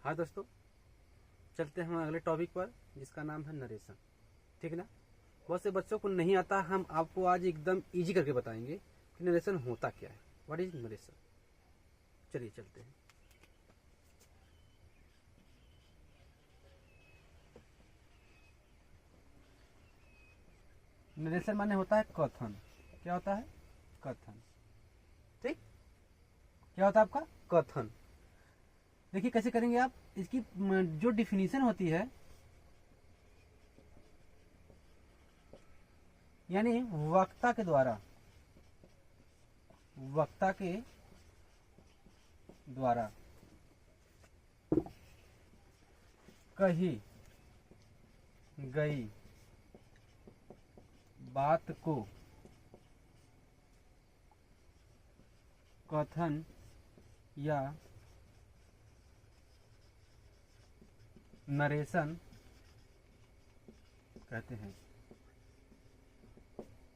हाँ दोस्तों, चलते हैं हम अगले टॉपिक पर जिसका नाम है नरेशन। ठीक है ना। बहुत से बच्चों को नहीं आता, हम आपको आज एकदम इजी करके बताएंगे कि नरेशन होता क्या है। What is narration. चलिए चलते हैं। नरेशन माने होता है कथन। क्या होता है? कथन। ठीक, क्या होता है आपका? कथन। देखिए कैसे करेंगे आप। इसकी जो डिफिनीशन होती है, यानी वक्ता के द्वारा कही गई बात को कथन या नरेशन कहते हैं।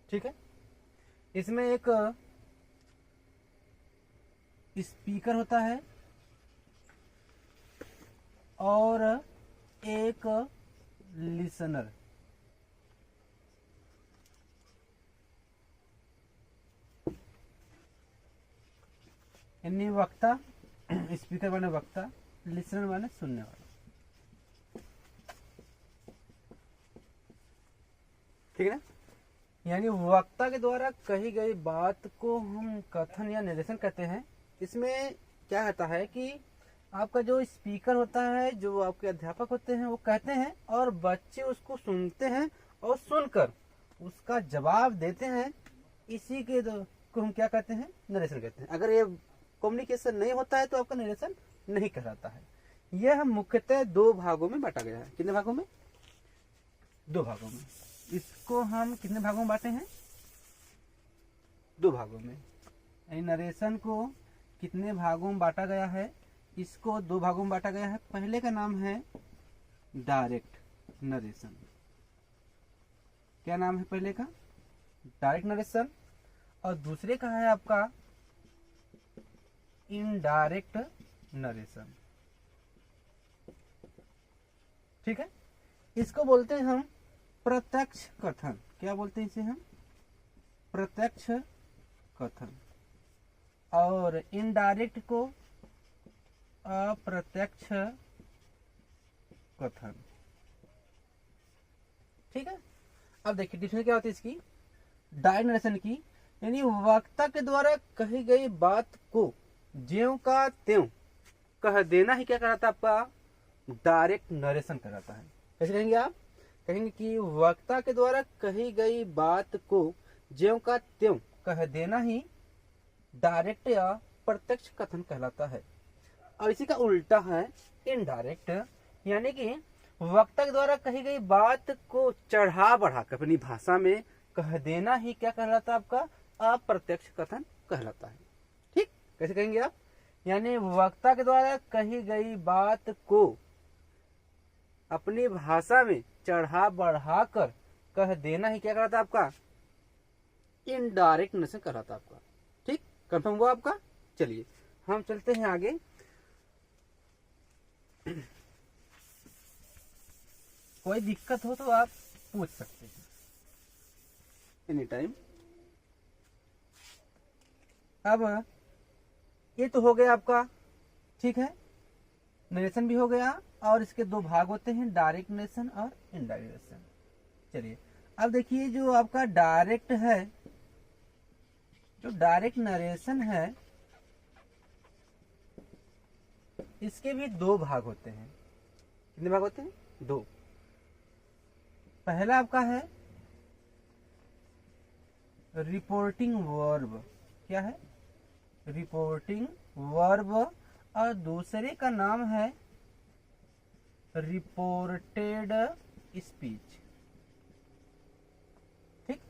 ठीक है। इसमें एक स्पीकर होता है और एक लिसनर। यानी वक्ता, स्पीकर माने वक्ता, लिसनर माने सुनने वाला। ठीक है ना। यानी वक्ता के द्वारा कही गई बात को हम कथन या नरेशन कहते हैं। इसमें क्या होता है कि आपका जो स्पीकर होता है, जो आपके अध्यापक होते हैं, वो कहते हैं और बच्चे उसको सुनते हैं और सुनकर उसका जवाब देते हैं। इसी के को हम क्या कहते हैं? नरेशन कहते हैं। अगर ये कम्युनिकेशन नहीं होता है तो आपका नरेशन नहीं कहलाता है। यह मुख्यतः दो भागों में बांटा गया है। कितने भागों में? दो भागों में। इसको हम कितने भागों में बांटे हैं? दो भागों में। यानी नरेशन को कितने भागों में बांटा गया है? इसको दो भागों में बांटा गया है। पहले का नाम है डायरेक्ट नरेशन। क्या नाम है पहले का? Direct narration. और दूसरे का है आपका इनडायरेक्ट नरेशन। ठीक है। इसको बोलते हैं हम प्रत्यक्ष कथन। क्या बोलते हैं इसे हम? प्रत्यक्ष कथन। और इनडायरेक्ट को अप्रत्यक्ष कथन। ठीक है। अब देखिए डिफिनेशन क्या होती है इसकी, डायरेक्ट नरेशन की। यानी वक्ता के द्वारा कही गई बात को ज्यों का त्यों कह देना ही क्या कहलाता है? आपका डायरेक्ट नरेशन कहलाता है। कैसे कहेंगे आप? कहेंगे कि वक्ता के द्वारा कही गई बात को ज्यों का त्यों कह देना ही डायरेक्ट या प्रत्यक्ष कथन कहलाता है। और इसी का उल्टा है इनडायरेक्ट। यानी कि वक्ता के द्वारा कही गई बात को चढ़ा बढ़ा कर अपनी भाषा में कह देना ही क्या कहलाता है? आपका अप्रत्यक्ष कथन कहलाता है। ठीक, कैसे कहेंगे आप? यानी वक्ता के द्वारा कही गई बात को अपनी भाषा में चढ़ा बढ़ा कर कह देना ही क्या कहलाता है? आपका इनडायरेक्ट नरेशन कहलाता है आपका। ठीक, कंफर्म हुआ आपका। चलिए हम चलते हैं आगे। कोई दिक्कत हो तो आप पूछ सकते हैं एनी टाइम। अब ये तो हो गया आपका। ठीक है, नरेशन भी हो गया। और इसके दो भाग होते हैं, डायरेक्ट नरेशन और इनडायरेक्ट नरेशन। चलिए अब देखिए, जो आपका डायरेक्ट है, जो डायरेक्ट नरेशन है, इसके भी दो भाग होते हैं। कितने भाग होते हैं? दो। पहला आपका है रिपोर्टिंग वर्ब। क्या है? Reporting verb. और दूसरे का नाम है रिपोर्टेड स्पीच। ठीक,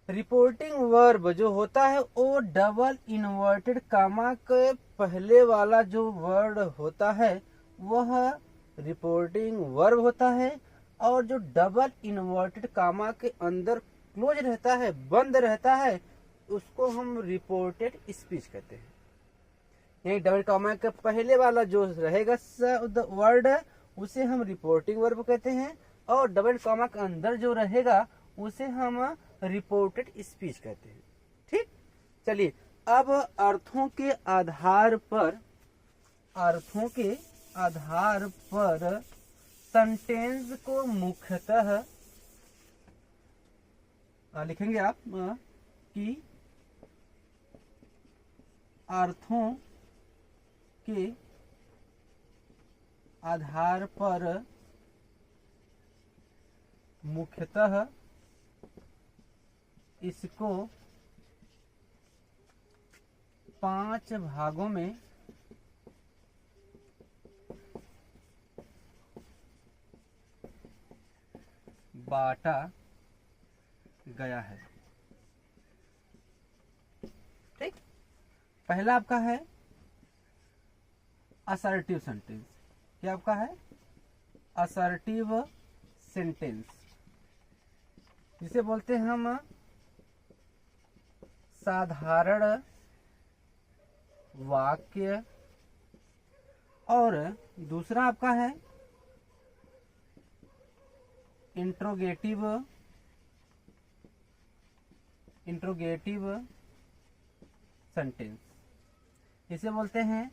रिपोर्टिंग वर्ब जो होता है वो डबल इन्वर्टेड कामा के पहले वाला जो वर्ड होता है वह रिपोर्टिंग वर्ब होता है। और जो डबल इन्वर्टेड कामा के अंदर क्लोज रहता है, बंद रहता है, उसको हम रिपोर्टेड स्पीच कहते हैं। ये डबल कॉमा के पहले वाला जो रहेगा वर्ड उसे हम रिपोर्टिंग वर्ब कहते हैं, और डबल कॉमा के अंदर जो रहेगा उसे हम रिपोर्टेड स्पीच कहते हैं। ठीक, चलिए अब अर्थों के आधार पर सेंटेंस को मुख्यतः लिखेंगे आप कि अर्थों के आधार पर मुख्यतः इसको 5 भागों में बांटा गया है। ठीक, पहला आपका है असर्टिव सेंटेंस। क्या आपका है? असर्टिव सेंटेंस, जिसे बोलते हैं हम साधारण वाक्य। और दूसरा आपका है इंट्रोगेटिव सेंटेंस, इसे बोलते हैं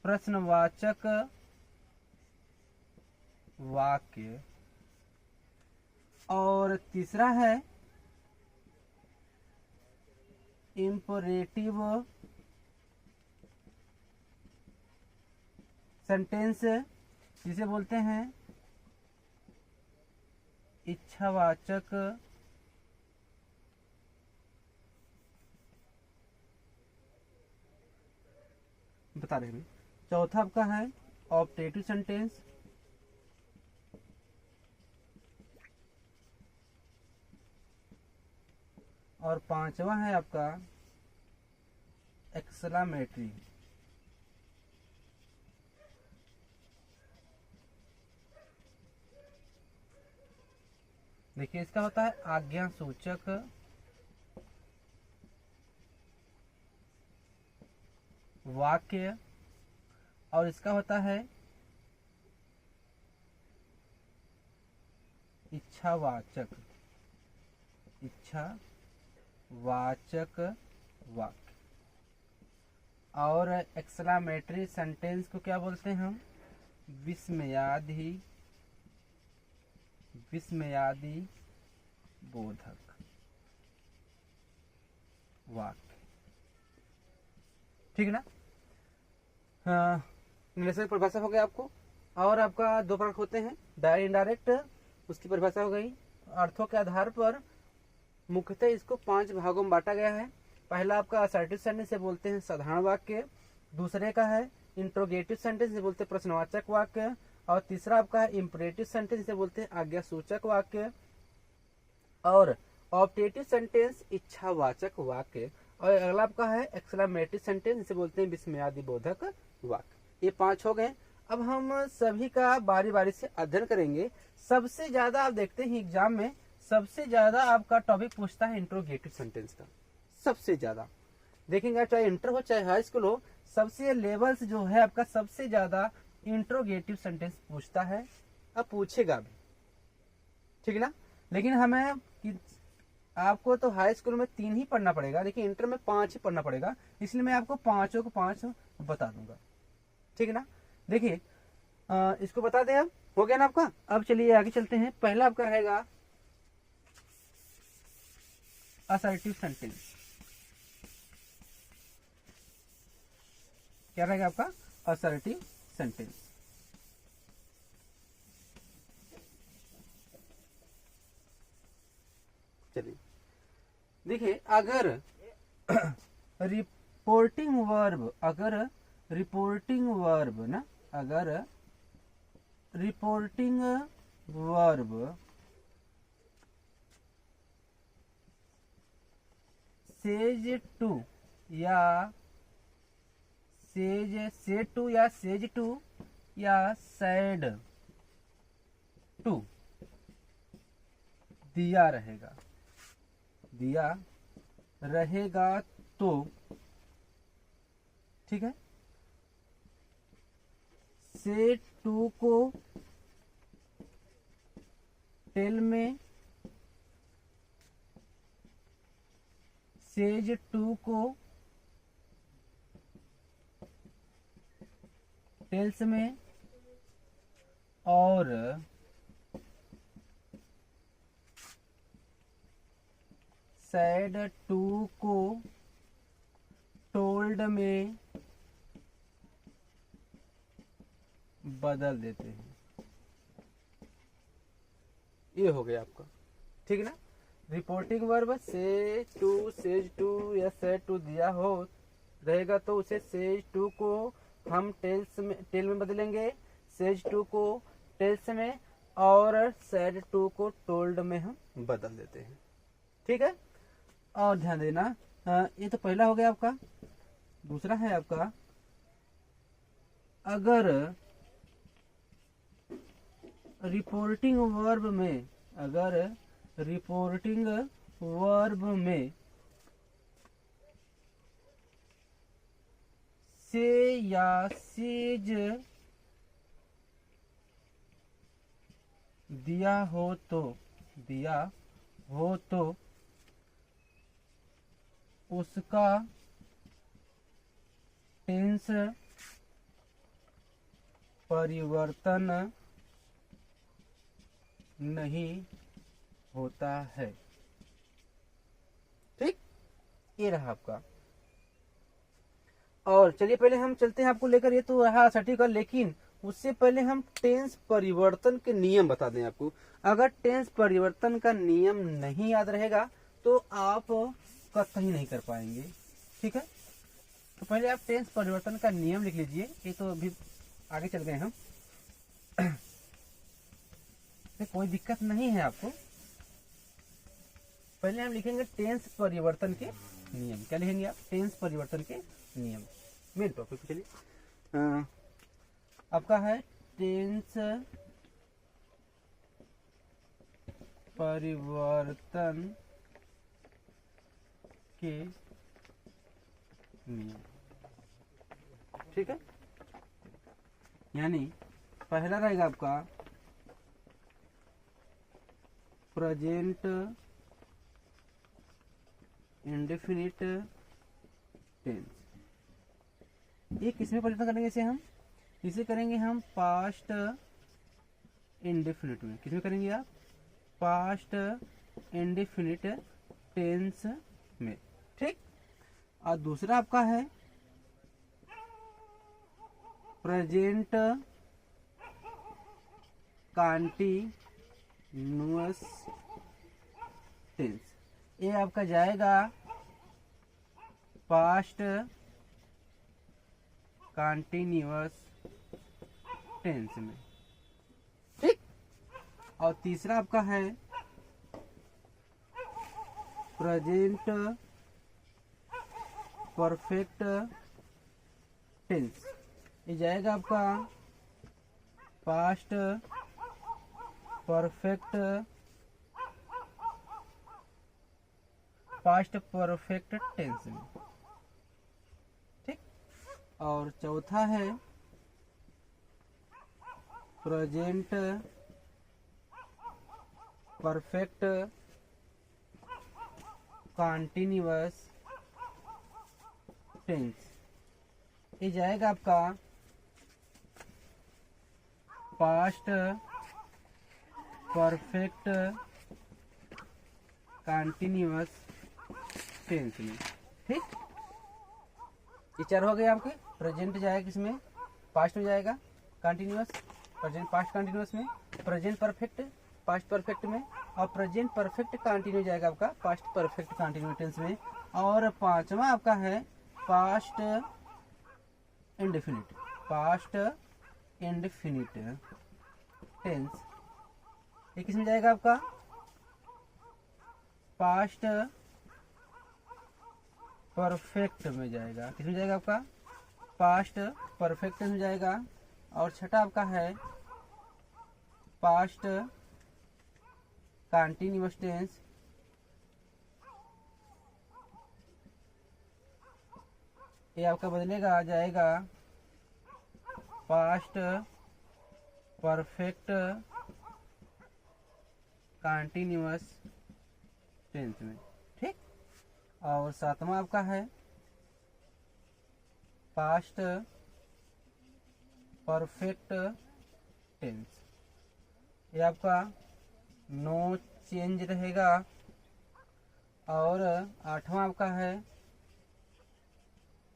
प्रश्नवाचक वाक्य। और तीसरा है इंपरेटिव सेंटेंस, जिसे बोलते हैं इच्छावाचक बता रहे हैं। चौथा आपका है ऑप्टेटिव सेंटेंस, और पांचवा है आपका एक्सक्लेमेटरी। देखिए, इसका होता है आज्ञा सूचक वाक्य, और इसका होता है इच्छावाचक वाक्य। और एक्सक्लेमेटरी सेंटेंस को क्या बोलते हैं हम? विस्मयादि बोधक वाक्य। ठीक है ना? निरसन परिभाषा हो गया आपको। और आपका दो प्रकार होते हैं, डायरेक्ट इनडायरेक्ट, उसकी परिभाषा हो गई। अर्थों के आधार पर मुख्यतः इसको 5 भागों में बांटा गया है। पहला आपका असर्टिव सेंटेंस से बोलते हैं साधारण वाक्य, दूसरे का है इंट्रोगेटिव सेंटेंस से बोलते हैं प्रश्नवाचक वाक्य, और तीसरा आपका है इंपरेटिव सेंटेंस से बोलते हैं आज्ञा सूचक वाक्य, और ऑप्टेटिव सेंटेंस इच्छावाचक वाक्य, और अगला आपका है एक्सक्लेमेटरी सेंटेंस जिसे बोलते हैं विस्मयादि बोधक वाक्य। ये 5 हो गए। अब हम सभी का बारी बारी से अध्ययन करेंगे। सबसे ज्यादा आप देखते हैं एग्जाम में सबसे ज्यादा आपका टॉपिक पूछता है इंट्रोगेटिव सेंटेंस का। सबसे ज्यादा देखेंगे, चाहे इंटर हो चाहे हाई स्कूल हो, सबसे लेवल्स जो है आपका सबसे ज्यादा इंट्रोगेटिव सेंटेंस पूछता है, अब पूछेगा भी। ठीक है ना? लेकिन हमें आपको तो हाई स्कूल में 3 ही पढ़ना पड़ेगा, लेकिन इंटर में 5 ही पढ़ना पड़ेगा, इसलिए मैं आपको 5 को 5 बता दूंगा। ठीक है ना? देखिए, इसको बता दें। अब हो गया ना आपका। अब चलिए आगे चलते हैं। पहला आपका रहेगा असर्टिव सेंटेंस। क्या रहेगा आपका? Assertive sentence. चलिए देखिए, अगर रिपोर्टिंग वर्ब सेज टू या सैड टू दिया रहेगा तो ठीक है। से टू को टेल में, सेज टू को टेल्स में, और सैड टू को टोल्ड में बदल देते हैं। ये हो गया आपका, ठीक है ना। रिपोर्टिंग वर्ब से टू, सेज टू या सेड टू दिया हो रहेगा तो उसे सेज टू को हम टेल में बदलेंगे, सेज टू को टेल्स में, और सैड टू को टोल्ड में हम बदल देते हैं, ठीक है। और ध्यान देना, ये तो पहला हो गया आपका। दूसरा है आपका, अगर रिपोर्टिंग वर्ब में, अगर रिपोर्टिंग वर्ब में से या सेज दिया हो तो उसका टेंस परिवर्तन नहीं होता है, ठीक। ये रहा आपका। और चलिए पहले हम चलते हैं आपको लेकर, ये तो रहा सटीक, लेकिन उससे पहले हम टेंस परिवर्तन के नियम बता दें आपको। अगर टेंस परिवर्तन का नियम नहीं याद रहेगा तो आप कतई नहीं कर पाएंगे, ठीक है। तो पहले आप टेंस परिवर्तन का नियम लिख लीजिए, ये तो अभी आगे चल गए हम। कोई दिक्कत नहीं है आपको। पहले हम लिखेंगे टेंस परिवर्तन के नियम। क्या लिखेंगे आप? टेंस परिवर्तन के नियम। मेन टॉपिक पे चलिए, आपका है टेंस परिवर्तन के नियम, ठीक है। यानी पहला रहेगा आपका प्रेजेंट इंडेफिनिट टेंस। ये किसमें परिवर्तन करेंगे? इसे करेंगे हम पास्ट इंडेफिनिट में। किसमें करेंगे आप? पास्ट इंडेफिनिट टेंस में, ठीक। और दूसरा आपका है प्रेजेंट कॉन्टिन्यूअस टेंस। ये आपका जाएगा पास्ट कॉन्टिन्यूअस टेंस में, ठीक। और तीसरा आपका है प्रेजेंट परफेक्ट टेंस। ये जाएगा आपका पास्ट परफेक्ट टेंस में, ठीक। और चौथा है प्रेजेंट परफेक्ट कॉन्टिन्यूअस टेंस। ये जाएगा आपका पास्ट परफेक्ट कॉन्टिन्यूअस टेंस में, ठीक। ये चार हो गए आपके। प्रेजेंट जाएगा किसमें? पास्ट में जाएगा कॉन्टिन्यूअस, प्रेजेंट पास्ट कॉन्टिन्यूअस में, प्रेजेंट परफेक्ट पास्ट परफेक्ट में, और प्रेजेंट परफेक्ट कॉन्टिन्यू जाएगा आपका पास्ट परफेक्ट कॉन्टिन्यू टेंस में। और पांचवा आपका है पास्ट इंडेफिनिट टेंस। ये किसमें जाएगा आपका? पास्ट परफेक्ट में जाएगा। किसमें जाएगा आपका? पास्ट परफेक्ट में जाएगा। और छठा आपका है पास्ट कॉन्टिन्यूअस टेंस, ये आपका बदलेगा, आ जाएगा पास्ट परफेक्ट कंटिन्यूअस टेंस में। ठीक, और सातवां आपका है पास्ट परफेक्ट टेंस। ये आपका नो चेंज रहेगा। और आठवां आपका है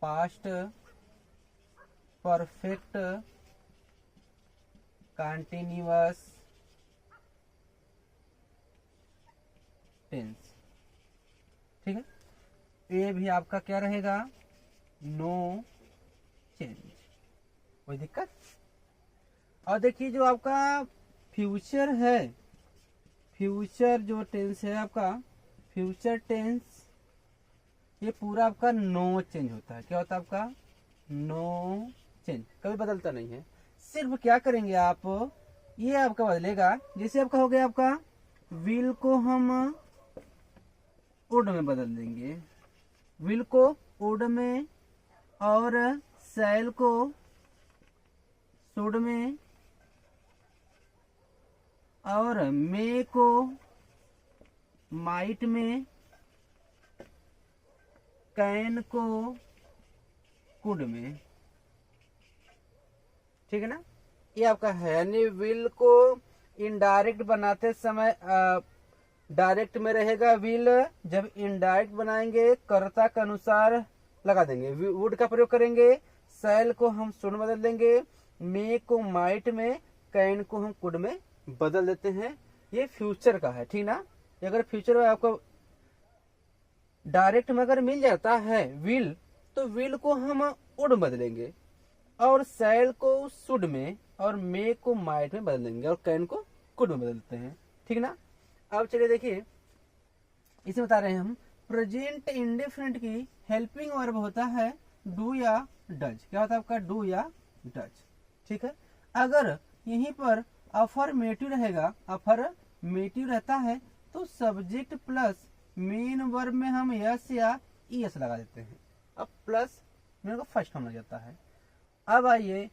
पास्ट परफेक्ट कंटिन्यूअस टेंस। ठीक है, ये भी आपका क्या रहेगा, नो चेंज, कोई दिक्कत। और देखिए जो आपका फ्यूचर है, फ्यूचर जो टेंस है आपका, फ्यूचर टेंस, ये पूरा आपका नो चेंज होता है। क्या होता है आपका, नो चेंज, कभी बदलता नहीं है। सिर्फ क्या करेंगे आप, ये आपका बदलेगा। जैसे आपका हो गया, आपका विल को हम वुड में बदल देंगे, विल को वुड में, और शैल को शुड में, और मे को माइट में, कैन को कुड में। ठीक है ना, ये आपका है। यानी विल को इनडायरेक्ट बनाते समय डायरेक्ट में रहेगा विल, जब इनडायरेक्ट बनाएंगे कर्ता के अनुसार लगा देंगे, वुड का प्रयोग करेंगे, शैल को हम शुड में बदल देंगे, मे को माइट में, कैन को हम कुड में बदल देते हैं। ये फ्यूचर का है। ठीक ना, अगर फ्यूचर में आपको डायरेक्ट में अगर मिल जाता है विल, तो विल को हम वुड बदलेंगे, और शैल को शुड में, और मे को माइट में बदल देंगे, और कैन को कुड में बदल देते हैं। ठीक ना, अब चलिए देखिए, इसे बता रहे हैं हम, प्रेजेंट इंडेफिनिट की हेल्पिंग वर्ब होता है डू या डज। क्या होता है आपका, डू या डज। ठीक है, अगर यहीं पर अफर्मेटिव रहेगा, अफर्मेटिव रहता है, तो सब्जेक्ट प्लस मेन वर्ब में हम यस या ईएस लगा देते हैं। अब प्लस मेरे को फर्स्ट फॉर्म लग जाता है। अब आइए,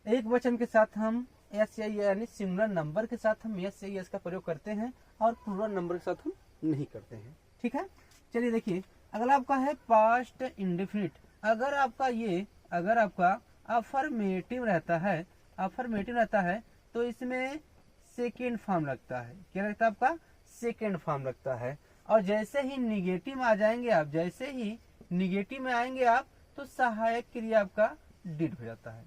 एक वचन के साथ हम एस या यानी सिंगुलर नंबर के साथ हम एस या एस का प्रयोग करते हैं, और प्लूरल नंबर के साथ हम नहीं करते हैं। ठीक है, चलिए देखिए, अगला आपका है पास्ट इंडेफिनिट। अगर आपका अफर्मेटिव रहता है, अफर्मेटिव रहता है, तो इसमें सेकेंड फॉर्म लगता है। क्या लगता है आपका, सेकेंड फॉर्म लगता है। और जैसे ही निगेटिव में आ जाएंगे आप, जैसे ही निगेटिव में आएंगे आप, तो सहायक क्रिया आपका डिड हो जाता है।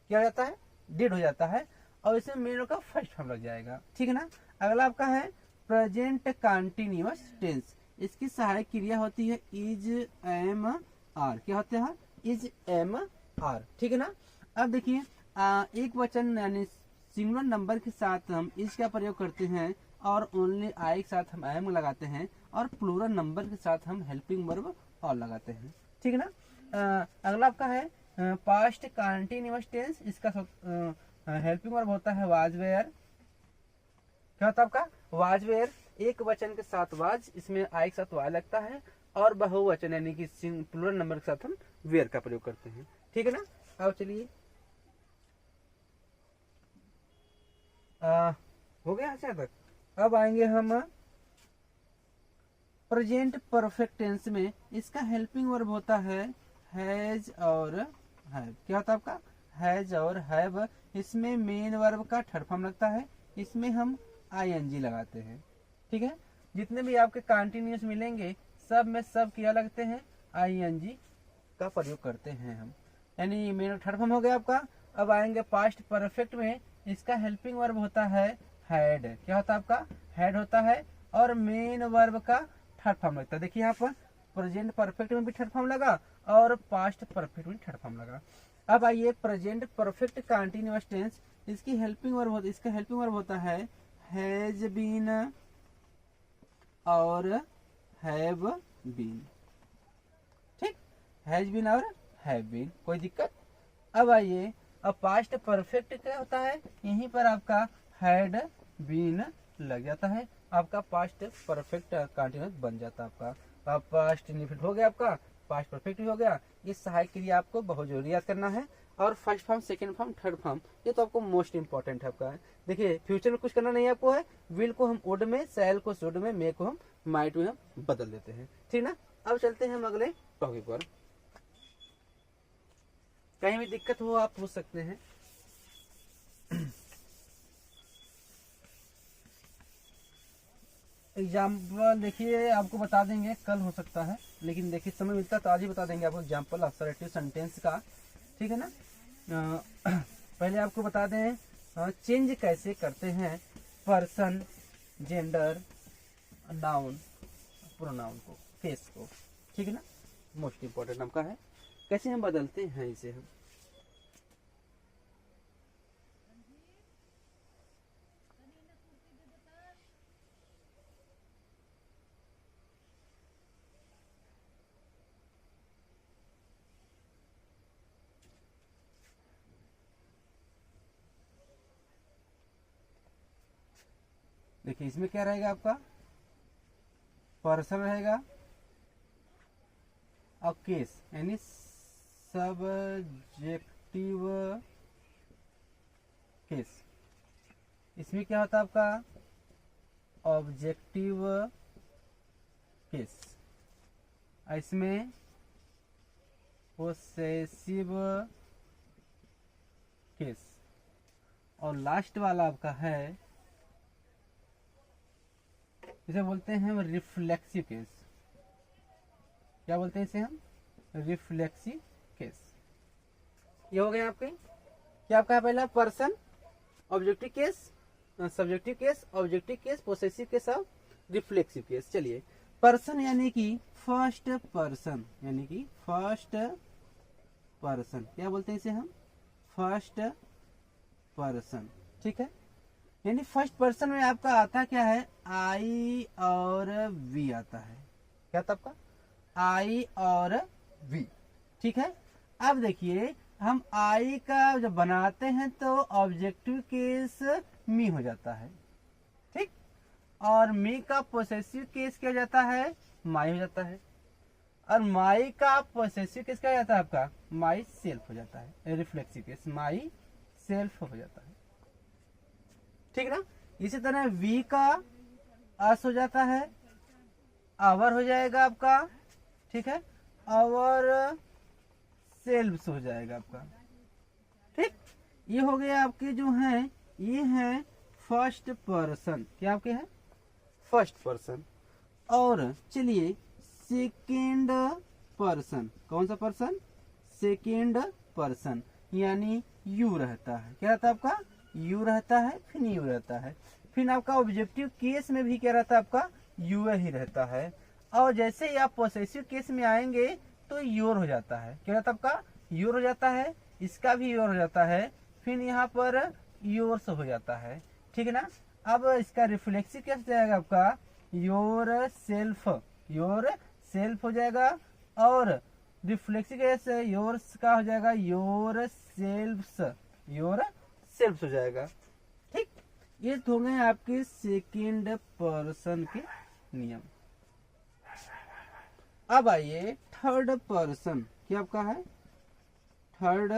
क्या हो जाता है, डिड हो जाता है, और इसमें मेन का फर्स्ट फॉर्म लग जाएगा। ठीक है ना, अगला आपका है प्रेजेंट कंटिन्यूअस टेंस। इसकी सहायक क्रिया होती है इज, एम, आर। क्या होते हैं, इज, एम, आर। ठीक है ना, अब देखिए, एक वचन यानी सिंगुलर नंबर के साथ हम इज का प्रयोग करते हैं, और ओनली आई के साथ हम एम लगाते हैं, और प्लूरल नंबर के साथ हम हेल्पिंग वर्ब और लगाते हैं। ठीक है ना, अगला आपका है पास्ट कंटिन्यूअस टेंस। इसका हेल्पिंग वर्ब होता है वाज वेयर। क्या होता है आपका, वाज वेयर। एक वचन के साथ वाज, इसमें आई के साथ वाई लगता है, और बहुवचन यानी कि प्लूरल नंबर के साथ हम वेयर का प्रयोग करते हैं। ठीक है ना, अब चलिए, हो गया अच्छा तक। अब आएंगे हम प्रेजेंट परफेक्ट टेंस में। इसका हेल्पिंग वर्ब होता है हैज और हैव। क्या होता है आपका, हैज और हैव। इसमें मेन वर्ब का थर्ड फॉर्म लगता है, इसमें हम आईएनजी लगाते हैं। ठीक है, जितने भी आपके कंटिन्यूअस मिलेंगे सब में सब क्या लगते हैं, आईएनजी का प्रयोग करते हैं हम, यानी मेन थर्ड फॉर्म हो गया आपका। अब आएंगे पास्ट परफेक्ट में। इसका हेल्पिंग वर्ब होता है हैड। क्या होता है आपका, हैड होता है, और मेन वर्ब का थर्ड फॉर्म लगता है। देखिए यहाँ पर प्रेजेंट परफेक्ट में भी थर्ड फॉर्म लगा, और पास्ट परफेक्ट में थर्ड फॉर्म लगा। अब आइए प्रेजेंट परफेक्ट कंटिन्यूअस टेंस। इसका हेल्पिंग वर्ब होता है हैज बीन और हैव बीन। ठीक, हैज बीन और हैव बीन, कोई दिक्कत। अब आइए, अब पास्ट परफेक्ट क्या होता है, यहीं पर आपका हैड बीन लग जाता है, आपका पास्ट परफेक्ट कंटिन्यूअस बन जाता है आपका। पास्ट इंडेफिनिट हो गया आपका, पास्ट परफेक्ट भी हो गया। इस सहायक क्रिया आपको बहुत जरूरी याद करना है। और first form, second form, third form, ये तो आपको मोस्ट इंपॉर्टेंट है आपका। देखिए फ्यूचर में कुछ करना नहीं आपको है, विल को हम वुड में, शैल को शुड में, मे को हम माइट में हम बदल देते हैं, ठीक ना। अब चलते हैं हम अगले टॉपिक पर। कहीं भी दिक्कत हो आप पूछ सकते हैं। एग्जाम्पल देखिए आपको बता देंगे, कल हो सकता है, लेकिन देखिए समय मिलता तो आज ही बता देंगे आपको एग्जाम्पल असर्टिव सेंटेंस का, ठीक है ना। पहले आपको बता दें चेंज कैसे करते हैं पर्सन, जेंडर, नाउन, प्रोनाउन को, केस को, ठीक है ना। मोस्ट इंपॉर्टेंट आपका है कैसे हम बदलते हैं इसे हम। देखिए इसमें क्या रहेगा आपका, पर्सन रहेगा और केस यानी सब्जेक्टिव केस। इसमें क्या होता है आपका ऑब्जेक्टिव केस, इसमें पोसेसिव केस, और लास्ट वाला आपका है इसे बोलते हैं हम रिफ्लेक्सिव केस। क्या बोलते हैं इसे हम, रिफ्लेक्सिव केस। ये हो गए आपके, क्या आपका है पहला person, objective case, subjective case, objective case, possessive case और रिफ्लेक्सिव केस। चलिए पर्सन यानी कि फर्स्ट पर्सन, यानी कि फर्स्ट पर्सन, क्या बोलते हैं इसे हम, फर्स्ट पर्सन, ठीक है। यानी फर्स्ट पर्सन में आपका आता क्या है, आई और वी आता है। क्या था आपका, आई और वी, ठीक है। अब देखिए हम आई का जब बनाते हैं तो ऑब्जेक्टिव केस मी हो जाता है, ठीक, और मी का पोसेसिव केस क्या हो जाता है, माई हो जाता है, और माई का पोसेसिव केस क्या हो जाता है आपका, माई सेल्फ हो जाता है। रिफ्लेक्सिव केस माई सेल्फ हो जाता है, ठीक ना। इसी तरह वी का अस हो जाता है, आवर हो जाएगा आपका, ठीक है, आवर सेल्व्स हो जाएगा आपका, ठीक। ये हो गया आपके जो हैं, ये हैं फर्स्ट पर्सन, क्या आपके हैं फर्स्ट पर्सन। और चलिए सेकेंड पर्सन, कौन सा पर्सन, सेकेंड पर्सन, यानी यू रहता है। क्या रहता है आपका, यू रहता है, फिर यू रहता है, फिर आपका ऑब्जेक्टिव केस में भी क्या रहता है आपका, यू ही रहता है। और जैसे ही आप पोसेसिव केस में आएंगे तो योर हो जाता है। क्या रहता है आपका, योर हो जाता है, इसका भी योर हो जाता है, फिर यहाँ पर योर्स हो जाता है, ठीक है ना। अब इसका रिफ्लेक्सिव केस जाएगा आपका योर सेल्फ, योर सेल्फ हो जाएगा, और रिफ्लेक्सिव केस योर्स का हो जाएगा योर सेल्फ्स, योर सेल्फ हो जाएगा, ठीक। ये हो गए आपके सेकेंड पर्सन के नियम। अब आइए थर्ड पर्सन, क्या आपका है थर्ड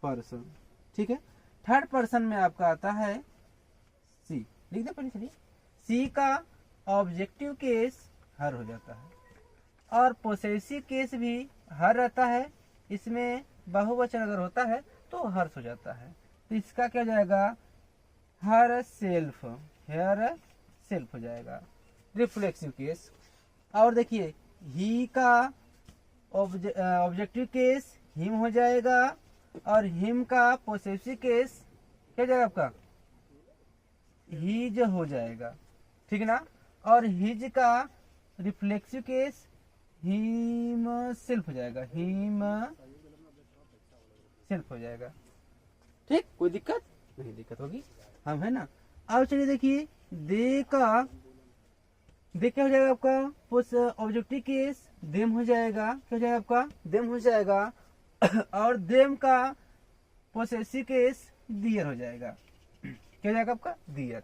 पर्सन, ठीक है। थर्ड पर्सन में आपका आता है सी, लिख दे पहले, चलिए सी का ऑब्जेक्टिव केस हर हो जाता है, और पोसेसिव केस भी हर रहता है, इसमें बहुवचन अगर होता है तो हर्ष हो जाता है। तो इसका क्या जाएगा, हर सेल्फ, हर सेल्फ हो जाएगा, रिफ्लेक्सिव केस। और देखिए ही का ऑब्जेक्टिव केस हिम हो जाएगा, और हिम का पोसेसिव केस क्या जाएगा आपका, हिज हो जाएगा, ठीक है ना। और हिज का रिफ्लेक्सिव केस हिम सेल्फ हो जाएगा, हिम सेल्फ हो जाएगा, ठीक। कोई दिक्कत नहीं, दिक्कत होगी हम है ना। अब चलिए देखिए दे का, दे क्या हो जाएगा आपका, ऑब्जेक्टिव केस देम हो जाएगा, क्या हो जाएगा आपका, देम हो जाएगा, और देम का पोसेसिव केस दियर हो जाएगा, क्या हो जाएगा आपका, दियर।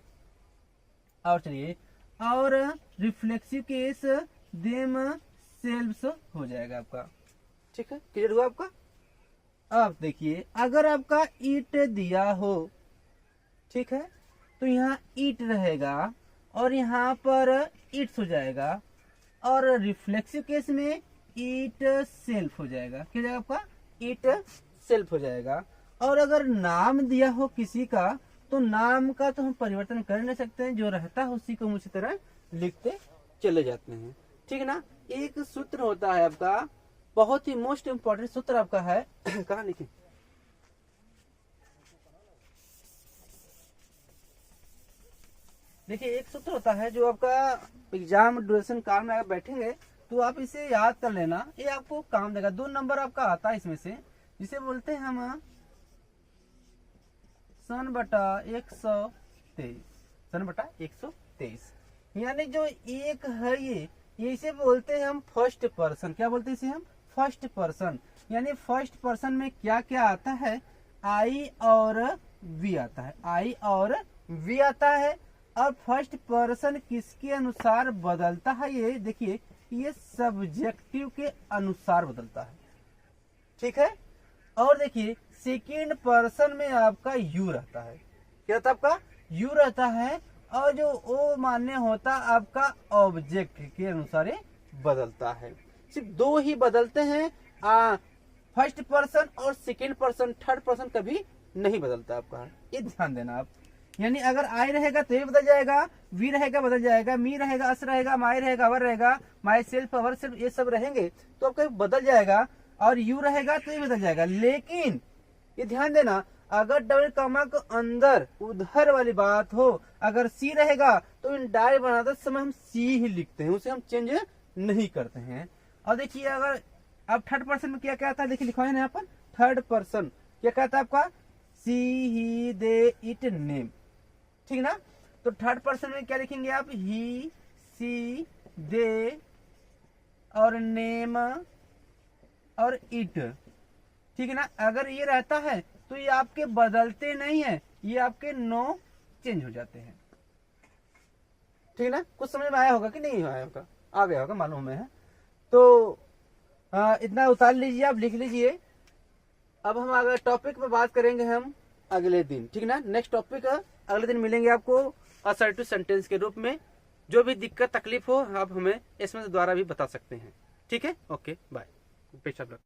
और चलिए और रिफ्लेक्सिव केस देम सेल्व्स हो जाएगा आपका, ठीक है, क्लियर हुआ आपका। अब देखिए अगर आपका ईट दिया हो, ठीक है, तो यहाँ ईट रहेगा और यहाँ पर ईट्स हो जाएगा, और रिफ्लेक्सिव केस में ईट सेल्फ हो जाएगा। क्या हो जाएगा आपका, ईट सेल्फ हो जाएगा। और अगर नाम दिया हो किसी का, तो नाम का तो हम परिवर्तन कर नहीं सकते हैं, जो रहता है उसी को हम उसी तरह लिखते चले जाते हैं, ठीक है ना। एक सूत्र होता है आपका, बहुत ही मोस्ट इंपॉर्टेंट सूत्र आपका है कहाँ लिखे, देखिए एक सूत्र होता है जो आपका एग्जाम ड्यूरेशन काल में अगर बैठेंगे तो आप इसे याद कर लेना, ये आपको काम देगा। 2 नंबर आपका आता है इसमें से, जिसे बोलते हैं हम सन बटा 123, सन बटा 123, यानी जो एक है ये इसे बोलते हैं हम फर्स्ट पर्सन। क्या बोलते हैं इसे हम, फर्स्ट पर्सन। यानी फर्स्ट पर्सन में क्या क्या आता है, आई और वी आता है, आई और वी आता है। और फर्स्ट पर्सन किसके अनुसार बदलता है, ये देखिए ये सब्जेक्टिव के अनुसार बदलता है, ठीक है। और देखिए सेकेंड पर्सन में आपका यू रहता है, क्या रहता है आपका, यू रहता है। और जो ओ मान्य होता आपका ऑब्जेक्ट के अनुसार ये बदलता है। सिर्फ 2 ही बदलते हैं, फर्स्ट पर्सन और सेकेंड पर्सन, थर्ड पर्सन कभी नहीं बदलता आपका, ये ध्यान देना आप। यानी अगर आई रहेगा तो ये बदल जाएगा, वी रहेगा बदल जाएगा, मी रहेगा, अस रहेगा, माई रहेगा, अवर रहेगा, माई सेल्फ, अवर सेल्फ, ये सब रहेंगे तो आपका बदल जाएगा। और यू रहेगा तो ये बदल जाएगा। लेकिन ये ध्यान देना, अगर डबल कॉमा के अंदर उधर वाली बात हो, अगर सी रहेगा तो इन डाई बनाते समय हम सी ही लिखते हैं, उसे हम चेंज नहीं करते हैं। और देखिए अगर अब थर्ड पर्सन में क्या क्या आता है, देखिए लिखवाए ना यहाँ पर, थर्ड पर्सन क्या कहता है आपका, सी ही दे इट नेम, ठीक ना। तो थर्ड पर्सन में क्या लिखेंगे आप, ही सी दे और नेम और इट, ठीक है ना। अगर ये रहता है तो ये आपके बदलते नहीं है, ये आपके नो चेंज हो जाते हैं, ठीक है ना। कुछ समझ में आया होगा कि नहीं आया होगा, आ गया होगा मालूम है। तो इतना उतार लीजिए, आप लिख लीजिए। अब हम अगले टॉपिक पे बात करेंगे हम अगले दिन, ठीक है ना। नेक्स्ट टॉपिक अगले दिन मिलेंगे आपको असर्टिव सेंटेंस के रूप में। जो भी दिक्कत तकलीफ हो आप हमें इसमें द्वारा भी बता सकते हैं, ठीक है। Okay bye.